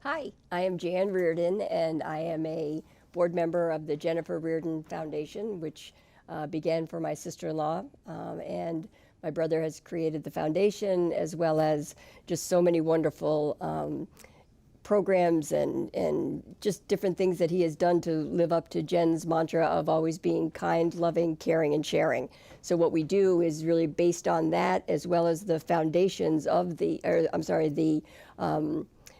Hi, I am Jan Reardon, and I am a board member of the Jennifer Reardon Foundation, which began for my sister-in-law. And my brother has created the foundation, as well as just so many wonderful programs and just different things that he has done to live up to Jen's mantra of always being kind, loving, caring, and sharing. So what we do is really based on that, as well as the foundations of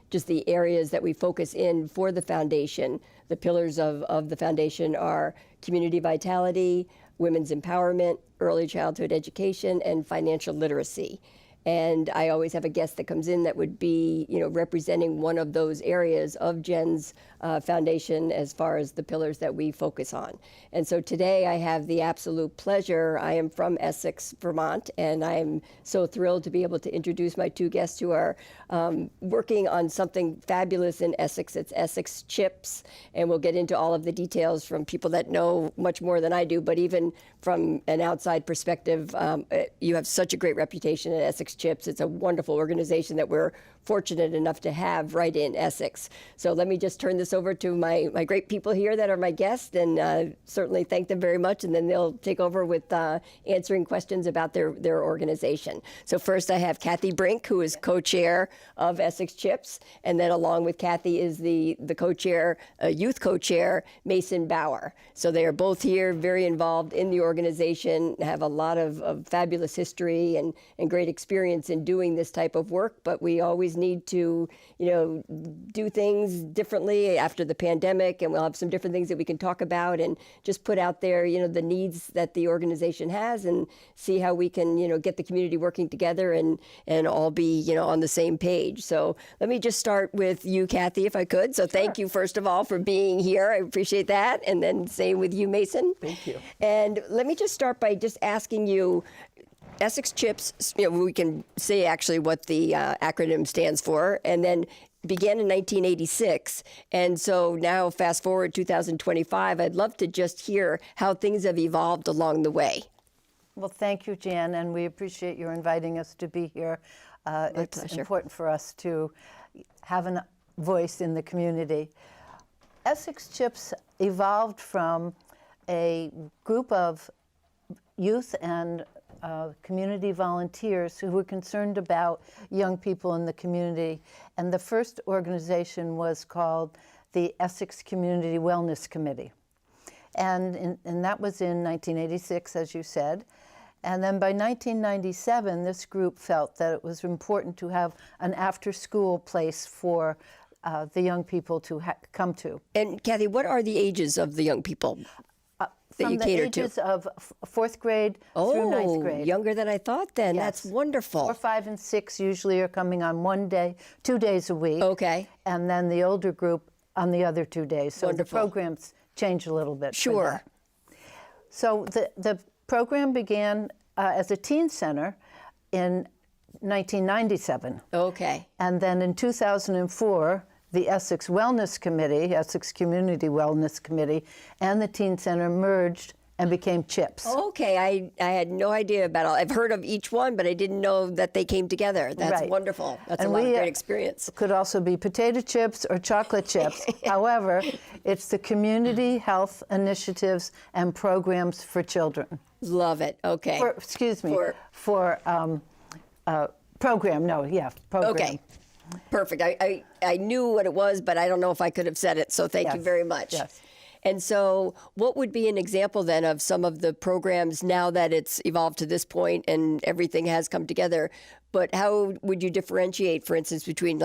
just the areas that we focus in for the foundation. The pillars of the foundation are community vitality, women's empowerment, early childhood education, and financial literacy. And I always have a guest that comes in that would be, representing one of those areas of Jen's foundation as far as the pillars that we focus on. And so today I have the absolute pleasure. I am from Essex, Vermont, and I'm so thrilled to be able to introduce my two guests who are working on something fabulous in Essex. It's Essex Chips, and we'll get into all of the details from people that know much more than I do, but even from an outside perspective, you have such a great reputation at Essex Chips. It's a wonderful organization that we're fortunate enough to have right in Essex. So let me just turn this over to my great people here that are my guests, and certainly thank them very much, and then they'll take over with answering questions about their organization. So first I have Kathy Brink, who is co-chair of Essex Chips, and then along with Kathy is the co-chair, youth co-chair, Mason Bauer. So they are both here, very involved in the organization, have a lot of fabulous history and great experience in doing this type of work, but we always need to, do things differently after the pandemic, and we'll have some different things that we can talk about and just put out there, the needs that the organization has and see how we can, get the community working together and all be, on the same page. So let me just start with you, Kathy, if I could. So thank you, first of all, for being here. I appreciate that. And then same with you, Mason. Thank you. And let me just start by just asking you, Essex Chips, we can say actually what the acronym stands for, and then began in 1986. And so now fast forward 2025, I'd love to just hear how things have evolved along the way. Well, thank you, Jan, and we appreciate your inviting us to be here. It's pleasure. important for us to have a voice in the community. Essex Chips evolved from a group of youth and community volunteers who were concerned about young people in the community. And the first organization was called the Essex Community Wellness Committee. And that was in 1986, as you said. And then by 1997, this group felt that it was important to have an after-school place for the young people to come to. And Kathy, what are the ages of the young people that you cater to? From the ages of fourth grade through ninth grade. Younger than I thought then. Yes. That's wonderful. 4, 5, and 6 usually are coming on one day, 2 days a week. Okay. And then the older group on the other 2 days. So Wonderful. the programs change a little bit. Sure. So the program began as a teen center in 1997. Okay. And then in 2004, the Essex Wellness Committee, Essex Community Wellness Committee, and the Teen Center merged and became CHIPS. Okay, I had no idea about all. I've heard of each one, but I didn't know that they came together. That's Right. wonderful. That's And a lot of we, great experience. Could also be potato chips or chocolate chips. However, it's the community health initiatives and programs for children. Love it. Okay. Program. Okay. Perfect. I knew what it was, but I don't know if I could have said it, so thank you very much. Yes. And so what would be an example then of some of the programs now that it's evolved to this point and everything has come together, but how would you differentiate, for instance, between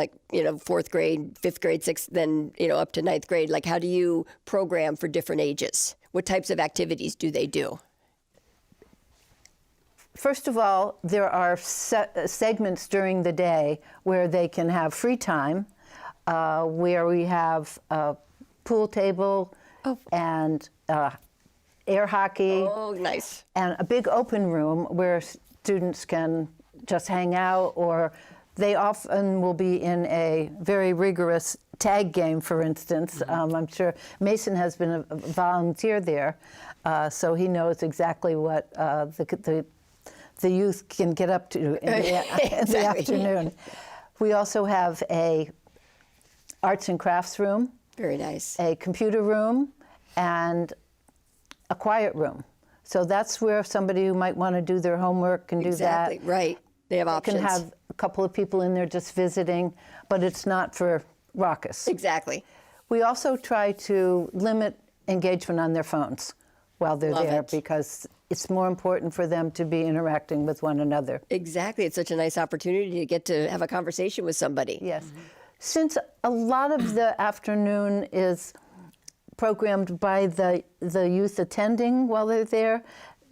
fourth grade, fifth grade, sixth, then, up to ninth grade? Like, how do you program for different ages? What types of activities do they do? First of all, there are segments during the day where they can have free time, where we have a pool table and air hockey. Oh, nice. And a big open room where students can just hang out, or they often will be in a very rigorous tag game, for instance. I'm sure Mason has been a volunteer there, so he knows exactly what the youth can get up to in the afternoon. We also have a arts and crafts room, Very nice. a computer room, and a quiet room. So that's where somebody who might want to do their homework can do that. Exactly, right. They have options. Can have a couple of people in there just visiting, but it's not for raucous. Exactly. We also try to limit engagement on their phones while they're Love there it. because it's more important for them to be interacting with one another. Exactly. It's such a nice opportunity to get to have a conversation with somebody. Yes. Since a lot of the afternoon is programmed by the youth attending while they're there,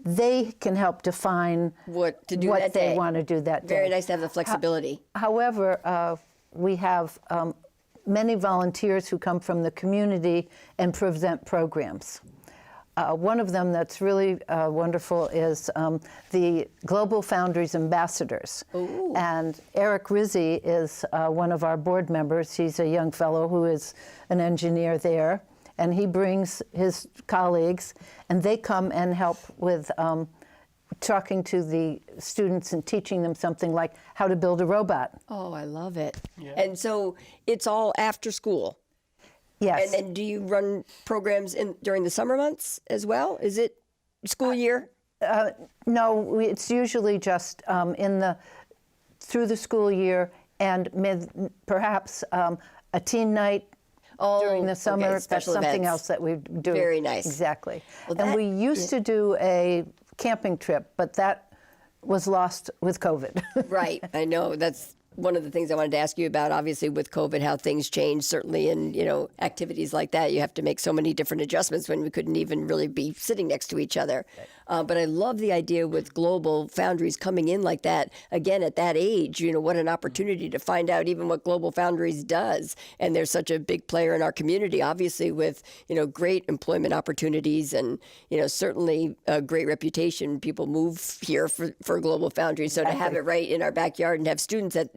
they can help define What to do what that they day. want to do that day. Very nice to have the flexibility. However, we have many volunteers who come from the community and present programs. One of them that's really wonderful is the Global Foundries Ambassadors. Ooh. And Eric Rizzi is one of our board members. He's a young fellow who is an engineer there. And he brings his colleagues, and they come and help with talking to the students and teaching them something like how to build a robot. Oh, I love it. Yeah. And so it's all after school. Yes. And do you run programs during the summer months as well? Is it school year? No, it's usually just through the school year and perhaps a teen night during the summer. Okay, That's special something events. else that we do. Very nice. Exactly. Well, and we used to do a camping trip, but that was lost with COVID. Right. I know. That's one of the things I wanted to ask you about, obviously, with COVID, how things change. Certainly in, activities like that, you have to make so many different adjustments when we couldn't even really be sitting next to each other. Right. But I love the idea with Global Foundries coming in like that, again, at that age, what an opportunity to find out even what Global Foundries does. And they're such a big player in our community, obviously, with, great employment opportunities and, certainly a great reputation. People move here for Global Foundries. So to have it right in our backyard and have students at,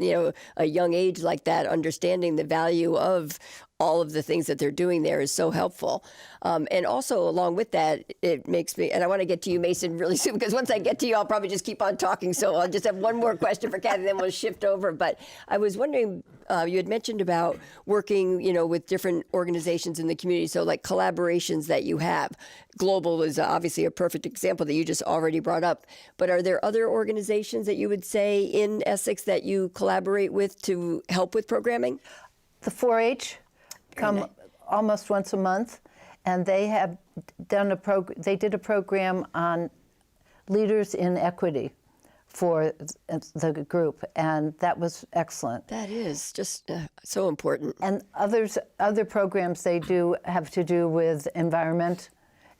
a young age like that, understanding the value of all of the things that they're doing there is so helpful. And also along with that, it makes me, and I want to get to you, Mason, really soon, because once I get to you, I'll probably just keep on talking. So I'll just have one more question for Kathy, then we'll shift over. But I was wondering, you had mentioned about working, with different organizations in the community. So like collaborations that you have. Global is obviously a perfect example that you just already brought up. But are there other organizations that you would say in Essex that you collaborate with to help with programming? The 4-H come almost once a month, and they have done they did a program on leaders in equity for the group, and that was excellent. That is just so important. And other programs they do have to do with environment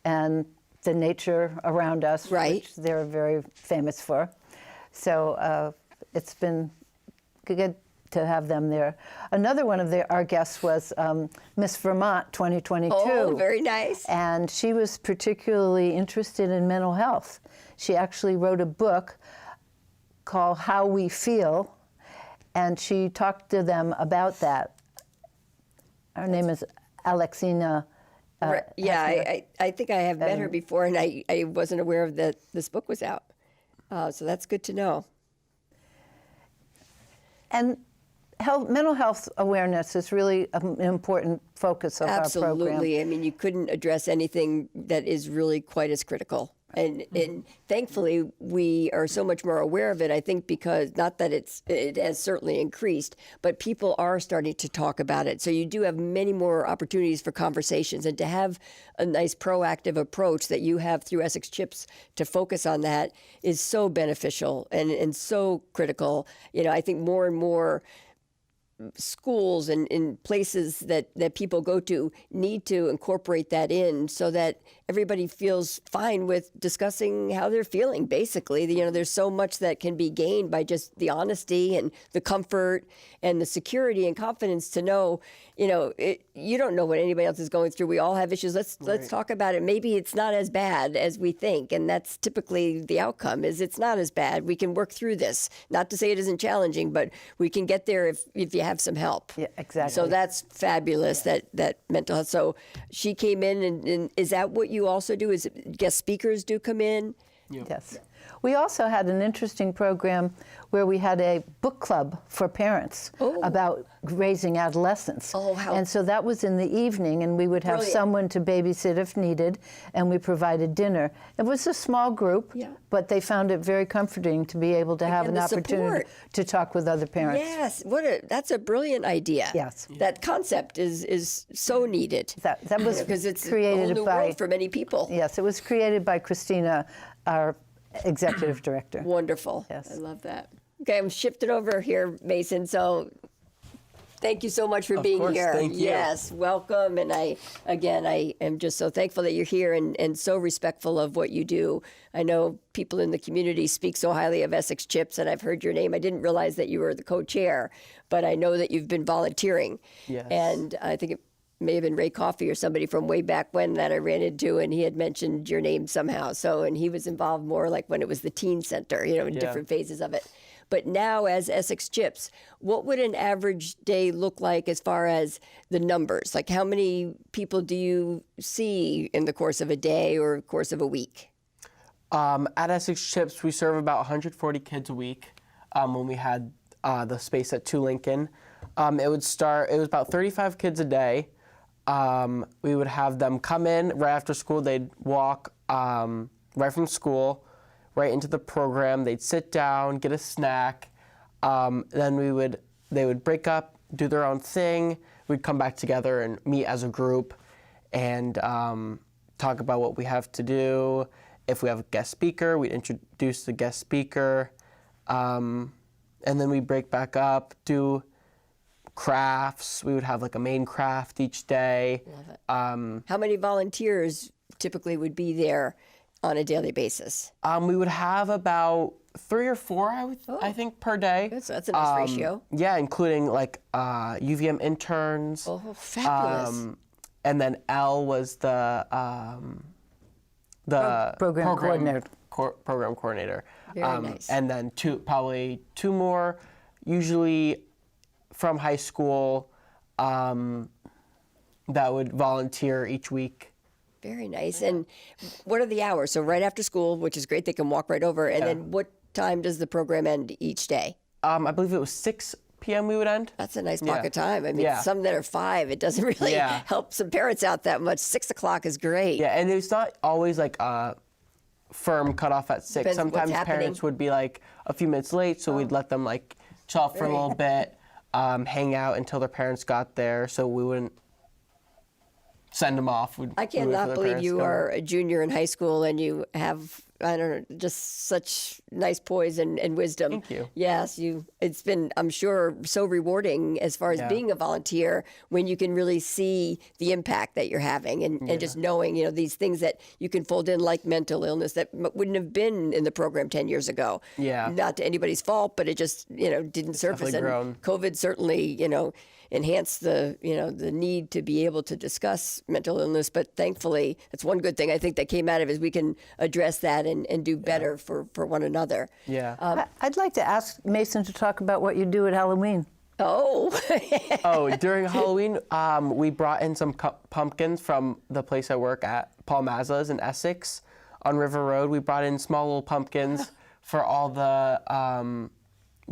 and the nature around us, right, which they're very famous for. So it's been good to have them there. Another one of our guests was Miss Vermont 2022. Oh, very nice. And she was particularly interested in mental health. She actually wrote a book called How We Feel, and she talked to them about that. Her name is Alexina. Yeah, I think I have met her before, and I wasn't aware of that this book was out. So that's good to know. And mental health awareness is really an important focus of our program. Absolutely. I mean, you couldn't address anything that is really quite as critical. And thankfully, we are so much more aware of it, I think, because not that it has certainly increased, but people are starting to talk about it. So you do have many more opportunities for conversations, and to have a nice proactive approach that you have through Essex CHIPS to focus on that is so beneficial and so critical. I think more and more schools and in places that people go to need to incorporate that in so that everybody feels fine with discussing how they're feeling, basically. There's so much that can be gained by just the honesty and the comfort and the security and confidence to know, you don't know what anybody else is going through. We all have issues. Let's talk about it. Maybe it's not as bad as we think. And that's typically the outcome, is it's not as bad. We can work through this. Not to say it isn't challenging, but we can get there if you have some help. Yeah, exactly. So that's fabulous, that mental health. So she came in, and is that what you also do? Is guest speakers do come in? Yes. We also had an interesting program where we had a book club for parents about raising adolescents. Oh, how And so that was in the evening, and we would have brilliant. someone to babysit if needed, and we provided dinner. It was a small group, but they found it very comforting to be able to have Again, an the opportunity support. to talk with other parents. Yes, that's a brilliant idea. Yes. That concept is so needed. That was because it's a created whole new by world for many people. Yes, it was created by Christina, our executive director. Wonderful. Yes. I love that. Okay, I'm shifting over here, Mason. So thank you so much for being course, here. thank you. Yes, welcome. And I am just so thankful that you're here and so respectful of what you do. I know people in the community speak so highly of Essex Chips, and I've heard your name. I didn't realize that you were the co-chair, but I know that you've been volunteering. Yes. And I think it may have been Ray Coffey or somebody from way back when that I ran into, and he had mentioned your name somehow. So, and he was involved more like when it was the teen center, in different phases of it. But now as Essex Chips, what would an average day look like as far as the numbers? Like how many people do you see in the course of a day or course of a week? At Essex Chips, we serve about 140 kids a week. When we had the space at 2 Lincoln, it was about 35 kids a day. We would have them come in right after school. They'd walk right from school right into the program. They'd sit down, get a snack. Then they would break up, do their own thing. We'd come back together and meet as a group and talk about what we have to do. If we have a guest speaker, we'd introduce the guest speaker. And then we break back up, do crafts. We would have like a main craft each day. Love it. How many volunteers typically would be there on a daily basis? We would have about 3 or 4, I think, per day. Good, so that's a nice ratio. Yeah, including like UVM interns. Oh, fabulous. And then L was the Program coordinator. Program coordinator. Very nice. And then probably two more, usually from high school, that would volunteer each week. Very nice. And what are the hours? So right after school, which is great, they can walk right over. And then what time does the program end each day? I believe it was 6 p.m. we would end. That's a nice block of time. I mean, Yeah. some that are 5, it doesn't really help some parents out that much. 6 o'clock is great. Yeah, and it's not always like a firm cutoff at 6. Depends what's Sometimes happening. parents would be like a few minutes late, so we'd let them like chill out for a little bit, hang out until their parents got there, so we wouldn't send them off. I We wait for cannot their believe parents you to come. are a junior in high school and you have, I don't know, just such nice poise and wisdom. Thank you. Yes, it's been, I'm sure, so rewarding as far as being a volunteer when you can really see the impact that you're having and just knowing, these things that you can fold in like mental illness that wouldn't have been in the program 10 years ago. Yeah. Not to anybody's fault, but it just, didn't surface. definitely And grown. COVID certainly, enhanced the the need to be able to discuss mental illness, but thankfully that's one good thing I think that came out of it is we can address that and do better for one another. Yeah. I'd like to ask Mason to talk about what you do at Halloween. Oh, During Halloween, we brought in some pumpkins from the place I work at, Paul Mazza's in Essex on River Road. We brought in small little pumpkins for all the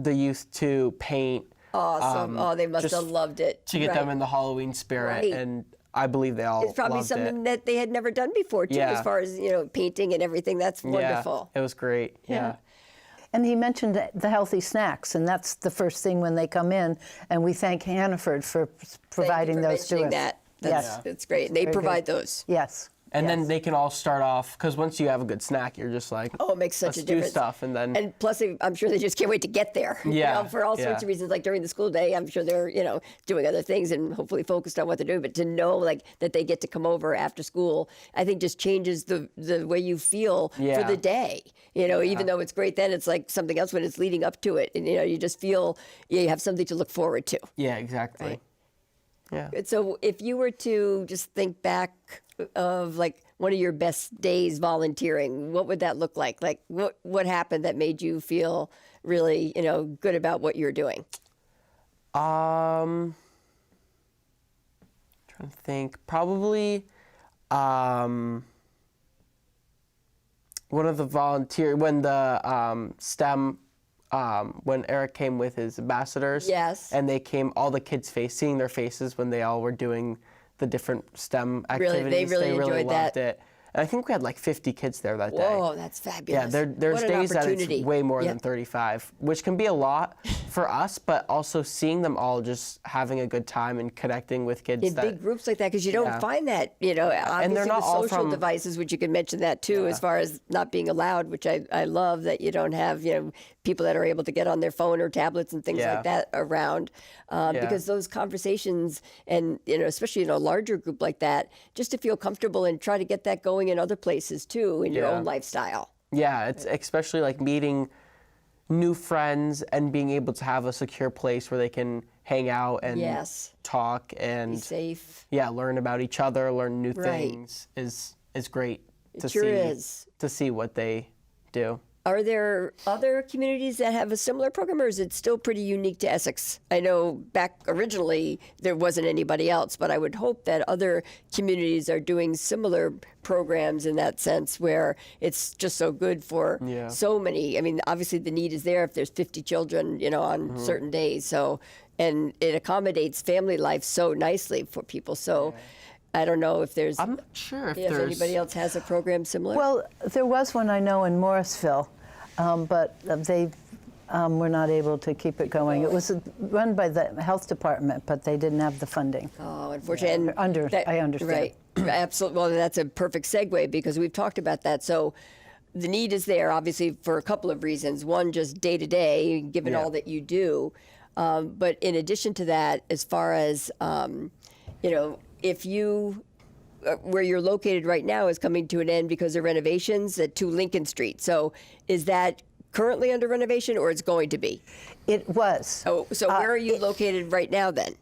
youth to paint. awesome. They must just have loved it. To get Right. them in the Halloween spirit, Right. and I believe they all It's probably loved something it. that they had never done before too, Yeah. as far as painting and everything. That's wonderful. Yeah, it was great. Yeah. And he mentioned the healthy snacks, and that's the first thing when they come in. And we thank Hannaford for providing Thank you for those to mentioning us. that. That's great. And they Very good. provide those. Yes. And then they can all start off, because once you have a good snack, you're just like, Oh, it makes such let's a difference. do stuff, and then And plus, I'm sure they just can't wait to get there. Yeah, For all sorts yeah. of reasons, like during the school day, I'm sure they're, doing other things and hopefully focused on what they're doing. But to know like that they get to come over after school, I think just changes the way you feel for Yeah. the day. Even though it's great then, it's like something else when it's leading up to it. And, you just feel you have something to look forward to. yeah, exactly. Right. Yeah. So if you were to just think back of like one of your best days volunteering, what would that look like? Like what happened that made you feel really, good about what you're doing? Trying to think. Probably one of the volunteer when the STEM. When Eric came with his ambassadors, Yes. and they came, all the kids' seeing their faces when they all were doing the different STEM activities. They really enjoyed loved that. it. And I think we had like 50 kids there that day. Whoa, that's fabulous. Yeah, there's What an days that it's opportunity. way more Yep. than 35, which can be a lot for us, but also seeing them all just having a good time and connecting with kids. In big groups like that, because you don't Yeah. find that, obviously and they're not with all social from- devices, which you can mention that too, as far as not being allowed, which I love that you don't have, people that are able to get on their phone or tablets and things Yeah. like that around, because those conversations and, especially in a larger group like that, just to feel comfortable and try to get that going in other places too, in your Yeah. own lifestyle. Yeah, it's especially like meeting new friends and being able to have a secure place where they can hang out and Yes. talk Be and safe. learn about each other, learn new Right. things is great to sure see is. to see what they do. Are there other communities that have a similar program, or is it still pretty unique to Essex? I know back originally there wasn't anybody else, but I would hope that other communities are doing similar programs in that sense, where it's just so good for Yeah. so many. I mean, obviously the need is there if there's 50 children, on certain days. So, and it accommodates family life so nicely for people. So, I don't know if there's. I'm not sure if if there's anybody else has a program similar. Well, there was one I know in Morrisville, but they were not able to keep it going. It was run by the health department, but they didn't have the funding. Oh, unfortunately. And I understand. Right. Absolutely. Well, that's a perfect segue because we've talked about that. So the need is there, obviously, for a couple of reasons. One, just day to day, given Yeah. all that you do. But in addition to that, as far as, if you, where you're located right now is coming to an end because of renovations at 2 Lincoln Street. So is that currently under renovation or it's going to be? It was. Oh, so where are you located right now then?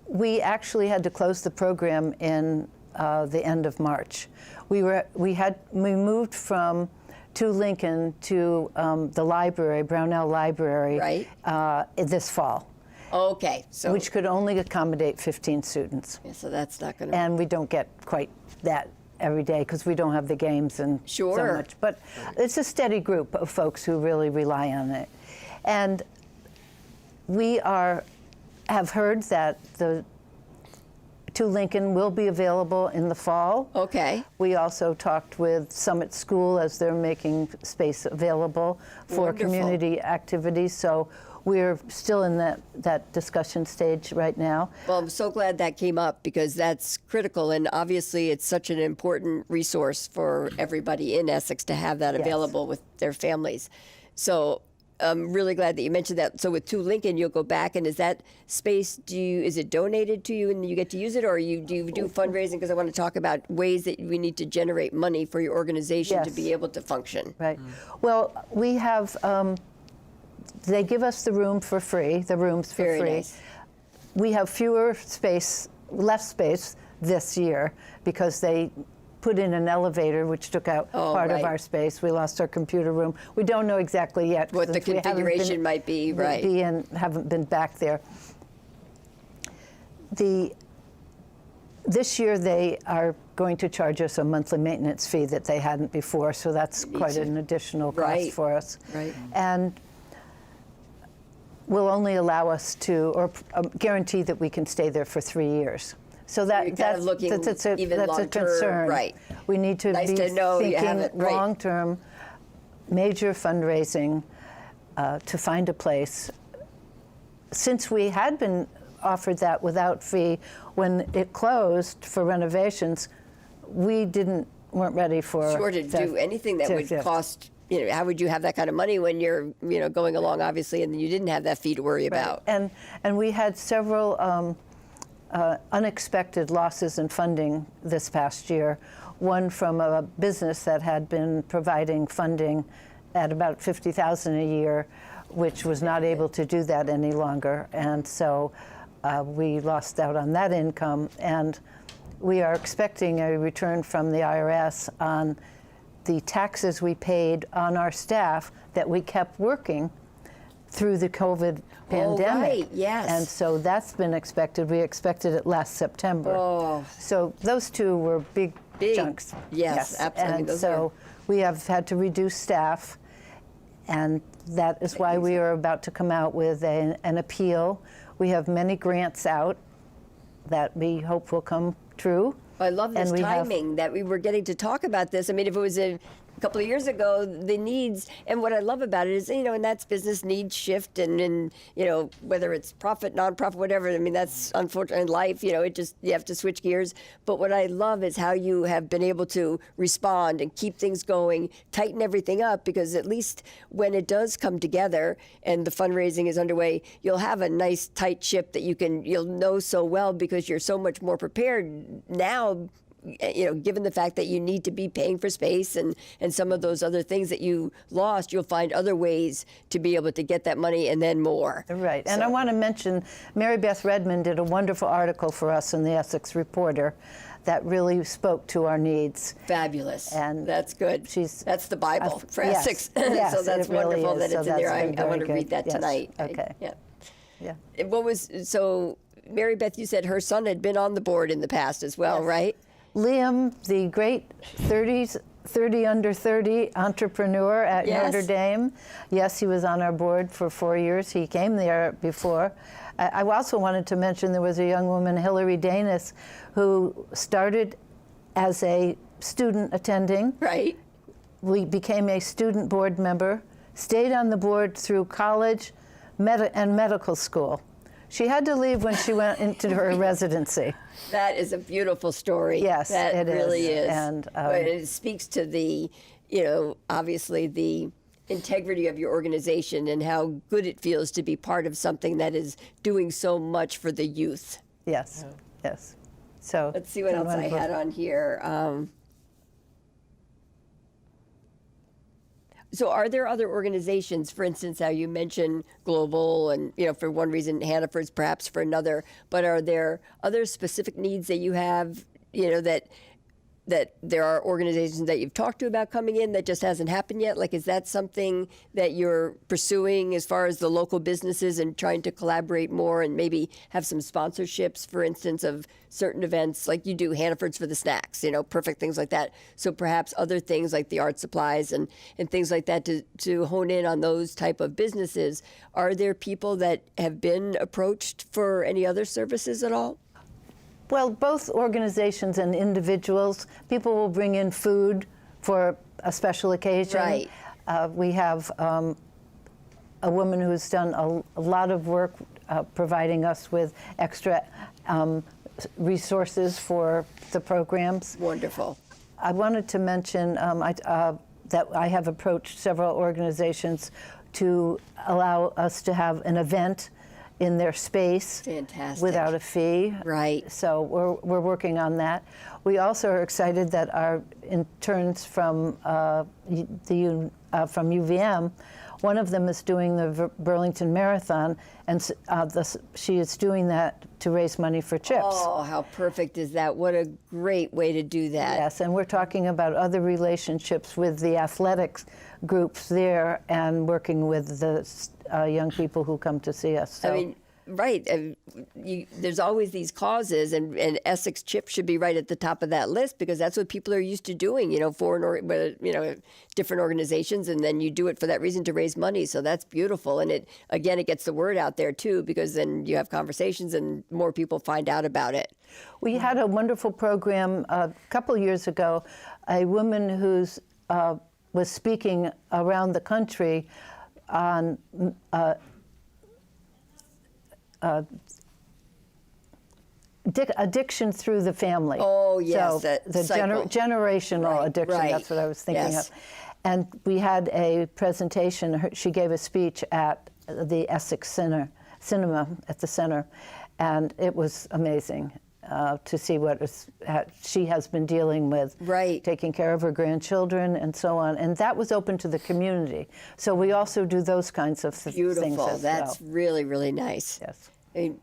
We actually had to close the program in the end of March. We moved from 2 Lincoln to the library, Brownell Library, Right. This fall, Okay. So, which could only accommodate 15 students. yeah, so that's not going to. And we don't get quite that every day because we don't have the games and so Sure. much. But it's a steady group of folks who really rely on it. And we have heard that the 2 Lincoln will be available in the fall. Okay. We also talked with Summit School as they're making space available for Wonderful. community activities. So we're still in that discussion stage right now. Well, I'm so glad that came up because that's critical, and obviously it's such an important resource for everybody in Essex to have that Yes. available with their families. So I'm really glad that you mentioned that. So with 2 Lincoln, you'll go back, and is that space, is it donated to you and you get to use it, or do you do fundraising? Because I want to talk about ways that we need to generate money for your organization to Yes. be able to function. Right. Well, we have, they give us the rooms for free. Very nice. We have less space this year because they put in an elevator, which took out part of right. our space. We lost our computer room. We don't know exactly yet What the since we haven't configuration might be, right. haven't been back there. This year they are going to charge us a monthly maintenance fee that they hadn't before, so that's quite an additional cost Right. for us. Right. And will only allow us to, or guarantee that we can stay there for 3 years. So You're kind of that's looking that's a even that's a long-term, concern. right. We need to Nice be to know you thinking have it, right. long-term, major fundraising to find a place. Since we had been offered that without fee when it closed for renovations, we weren't ready for Sure, to do anything that would cost, how would you have that kind of money when you're, going along, obviously, and you didn't have that fee to worry about? And we had several unexpected losses in funding this past year. One from a business that had been providing funding at about $50,000 a year, which was not able to do that any longer, and so we lost out on that income. And we are expecting a return from the IRS on the taxes we paid on our staff that we kept working through the COVID pandemic. Right, yes. And so that's been expected. We expected it last September. Oh. So those two were big chunks. Yes, absolutely. And Those so We have had to reduce staff, and that is why we are about to come out with an appeal. We have many grants out that we hope will come true. I love this And we have- timing that we were getting to talk about this. I mean, if it was a couple of years ago, the needs, and what I love about it is, and that's business needs shift, and whether it's profit, nonprofit, whatever. I mean, that's unfortunate in life. It just, you have to switch gears. But what I love is how you have been able to respond and keep things going, tighten everything up, because at least when it does come together and the fundraising is underway, you'll have a nice tight ship that you'll know so well, because you're so much more prepared now. Given the fact that you need to be paying for space and some of those other things that you lost, you'll find other ways to be able to get that money and then more. Right. And I want to mention, Mary Beth Redmond did a wonderful article for us in the Essex Reporter that really spoke to our needs. Fabulous. And that's good. That's the Bible for yes, Essex. yes, So that's it really wonderful is. that it's So in there. that's I want to very read that good. Yes. tonight. Okay. Yeah. So Mary Beth, you said her son had been on the board in the past as well, Yes. right? Liam, the great 30 under 30 entrepreneur at Yes. Notre Dame. Yes, he was on our board for 4 years. He came there before. I also wanted to mention there was a young woman, Hillary Danis, who started as a student attending. Right. We became a student board member, stayed on the board through college and medical school. She had to leave when she went into her residency. That is a beautiful story. Yes, that it really is. And But it speaks to the, obviously the integrity of your organization and how good it feels to be part of something that is doing so much for the youth. yes, yes. So Let's see what else I had on here. So are there other organizations, for instance, how you mentioned Global and, for one reason, Hannaford's perhaps for another, but are there other specific needs that you have, that there are organizations that you've talked to about coming in that just hasn't happened yet? Like, is that something that you're pursuing as far as the local businesses and trying to collaborate more and maybe have some sponsorships, for instance, of certain events like you do Hannaford's for the snacks, perfect things like that. So perhaps other things like the art supplies and things like that to hone in on those type of businesses. Are there people that have been approached for any other services at all? Well, both organizations and individuals, people will bring in food for a special occasion. Right. We have a woman who's done a lot of work providing us with extra resources for the programs. Wonderful. I wanted to mention that I have approached several organizations to allow us to have an event in their space. Fantastic. Without a fee. Right. So we're working on that. We also are excited that our interns from UVM, one of them is doing the Burlington Marathon, and she is doing that to raise money for CHIPS. Oh, how perfect is that? What a great way to do that. Yes, and we're talking about other relationships with the athletics groups there and working with the young people who come to see us. So. I mean, right. There's always these causes, and Essex CHIP should be right at the top of that list because that's what people are used to doing, different organizations, and then you do it for that reason to raise money. So that's beautiful. And it gets the word out there too, because then you have conversations and more people find out about it. We had a wonderful program a couple years ago, a woman who's was speaking around the country on addiction through the family. Oh, yes, so that the cycle. Generational Right, addiction. right. That's what I was thinking Yes. of. And we had a presentation. She gave a speech at the Essex Cinema at the center, and it was amazing to see what she has been dealing with. Right. Taking care of her grandchildren and so on. And that was open to the community. So we also do those kinds of things Beautiful. as That's well. really, really nice. Yes. I mean,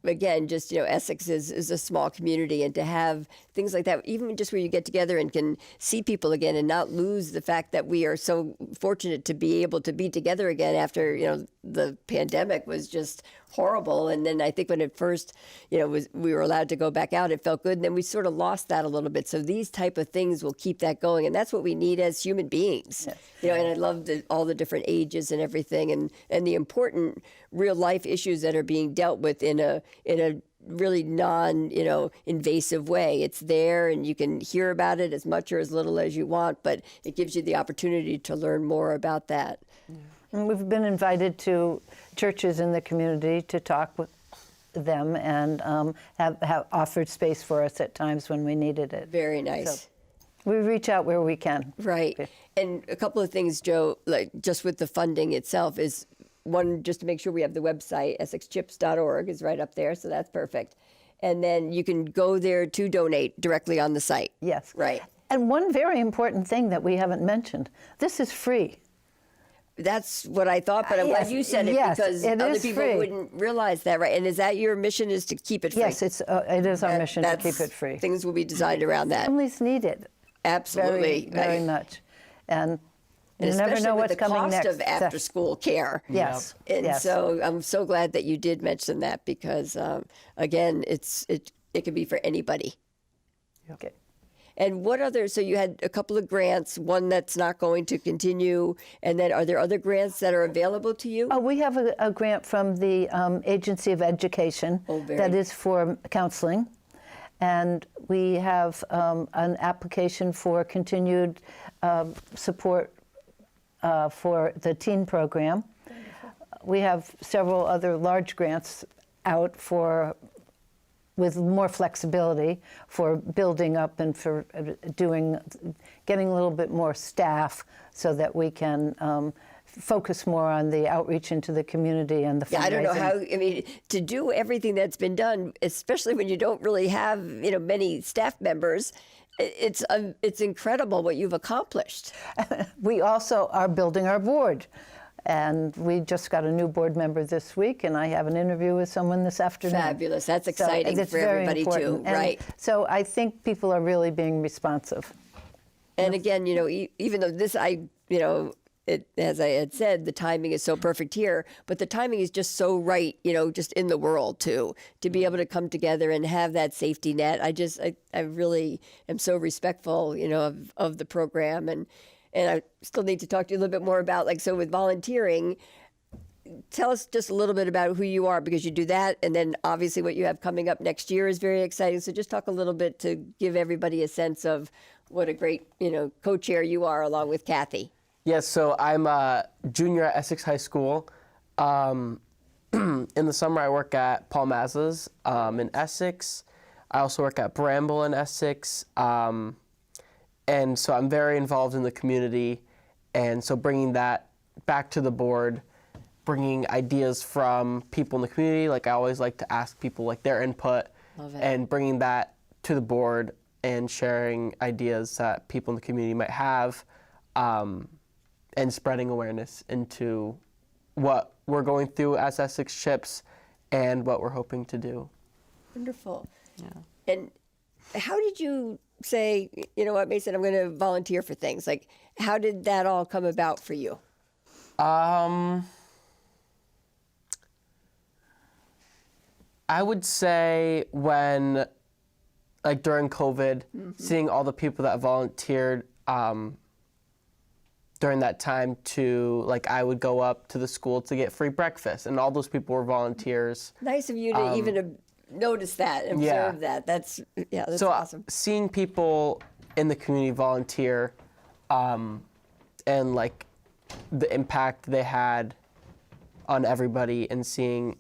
again, just, Essex is a small community, and to have things like that, even just where you get together and can see people again and not lose the fact that we are so fortunate to be able to be together again after, the pandemic was just horrible. And then I think when it first, we were allowed to go back out, it felt good. And then we sort of lost that a little bit. So these type of things will keep that going. And that's what we need as human beings. Yes. And I love all the different ages and everything, and the important real life issues that are being dealt with in a really invasive way. It's there, and you can hear about it as much or as little as you want, but it gives you the opportunity to learn more about that. And we've been invited to churches in the community to talk with them, and have offered space for us at times when we needed it. Very nice. So we reach out where we can. Right. Okay. And a couple of things, Joe, like just with the funding itself, is one, just to make sure we have the website, essexchips.org is right up there, so that's perfect. And then you can go there to donate directly on the site. Yes. Right. And one very important thing that we haven't mentioned, this is free. That's what I thought, but I'm glad you said it, yes, because it other is people free. wouldn't realize that, right? And is that your mission, is to keep it free? Yes, it is our mission to keep it free. Things will be designed around that. Families need it. Absolutely. Very much. And you never especially know with what's the coming cost next. of after-school care. Yes. And yes. so I'm so glad that you did mention that, because, again, it can be for anybody. Okay. And what other, so you had a couple of grants, one that's not going to continue, and then are there other grants that are available to you? Oh, we have a grant from the Agency of Education that is for counseling. And we have an application for continued support for the teen program. We have several other large grants out with more flexibility for building up and for getting a little bit more staff so that we can focus more on the outreach into the community and the fundraising. Yeah, I don't know how, to do everything that's been done, especially when you don't really have, many staff members, it's incredible what you've accomplished. We also are building our board. And we just got a new board member this week, and I have an interview with someone this afternoon. Fabulous. That's exciting so it's for very everybody important. too, right? So I think people are really being responsive. And again, even though this, as I had said, the timing is so perfect here, but the timing is just so right, just in the world too, to be able to come together and have that safety net. I really am so respectful, of the program. And I still need to talk to you a little bit more about, so with volunteering, tell us just a little bit about who you are, because you do that. And then obviously what you have coming up next year is very exciting. So just talk a little bit to give everybody a sense of what a great, co-chair you are along with Kathy. Yes, so I'm a junior at Essex High School. In the summer, I work at Paul Mazza's in Essex. I also work at Bramble in Essex. And so I'm very involved in the community. And so bringing that back to the board, bringing ideas from people in the community, I always like to ask people their input. Love it. And bringing that to the board and sharing ideas that people in the community might have, and spreading awareness into what we're going through as Essex Chips and what we're hoping to do. Wonderful. Yeah. And how did you say, what, Mason, I'm going to volunteer for things? How did that all come about for you? I would say when, during COVID, seeing all the people that volunteered during that time to, I would go up to the school to get free breakfast, and all those people were volunteers. Nice of you to even notice that, observe that. That's so awesome. Seeing people in the community volunteer, and the impact they had on everybody, and seeing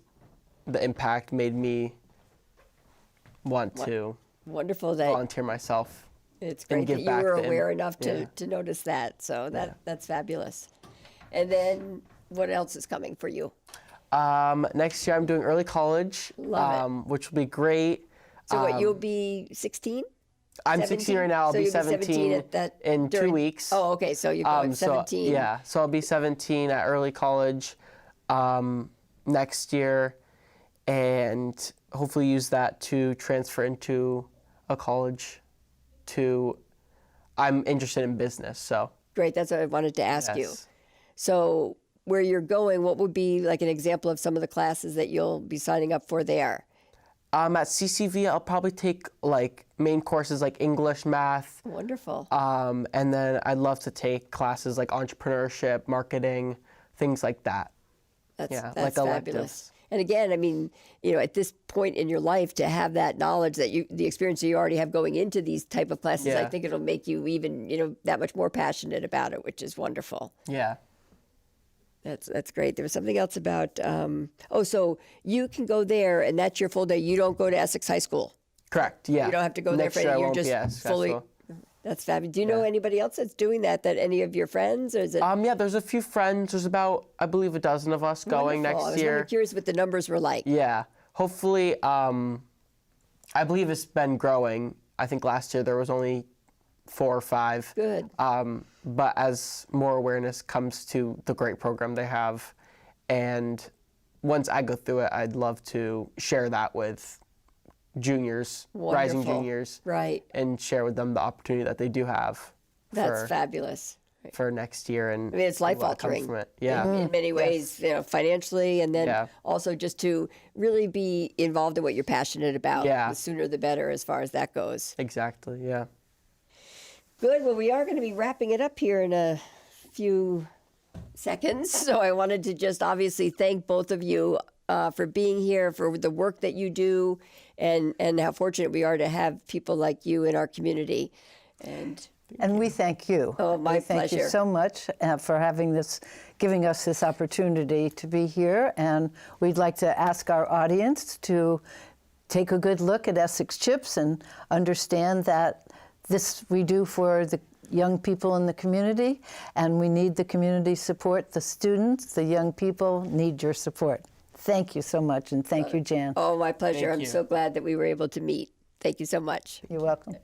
the impact made me want to wonderful that volunteer myself. It's great that you were aware enough to notice that. So that's fabulous. And then what else is coming for you? Next year I'm doing early college, which will be great. So what, you'll be 16? I'm 16 right now. I'll so be you'll 17 in 2 weeks. Oh, okay. So you're going 17. So I'll be 17 at early college next year, and hopefully use that to transfer into a college. I'm interested in business, so. Great, that's what I wanted to ask you. Yes. So where you're going, what would be like an example of some of the classes that you'll be signing up for there? At CCV, I'll probably take like main courses like English, math, Wonderful. and then I'd love to take classes like entrepreneurship, marketing, things like that. That's like fabulous. electives. And again, I mean, at this point in your life, to have that knowledge that the experience that you already have going into these type of classes, I Yeah. think it'll make you even, that much more passionate about it, which is wonderful. Yeah. That's great. There was something else about, so you can go there and that's your full day. You don't go to Essex High School. Correct, yeah. You don't have to go there Next for year I anything. You're won't be just at Essex High fully. School. That's fabulous. Do you know anybody else that's doing that? That any of your friends, or is it? Yeah, there's a few friends. There's about, I believe, a dozen of us going Wonderful. I next was year. really curious what the numbers were like. Yeah. Hopefully, I believe it's been growing. I think last year there was only 4 or 5. Good. But as more awareness comes to the great program they have, and once I go through it, I'd love to share that with juniors, rising Wonderful. juniors, Right. and share with them the opportunity that they do have That's for, fabulous. for next year. And I mean, it's life what comes altering. from it. Yeah. In many ways, financially, and then Yeah. also just to really be involved in what you're passionate about. Yeah. The sooner the better, as far as that goes. Exactly. Yeah. Good. Well, we are going to be wrapping it up here in a few seconds. So I wanted to just obviously thank both of you for being here, for the work that you do, and how fortunate we are to have people like you in our community. And we thank you. Oh, my we thank you pleasure. so much for giving us this opportunity to be here. And we'd like to ask our audience to take a good look at Essex Chips and understand that this we do for the young people in the community, and we need the community support. The students, the young people need your support. Thank you so much, and thank you, Jan. Oh, my pleasure. Thank I'm you. so glad that we were able to meet. Thank you so much. You're welcome.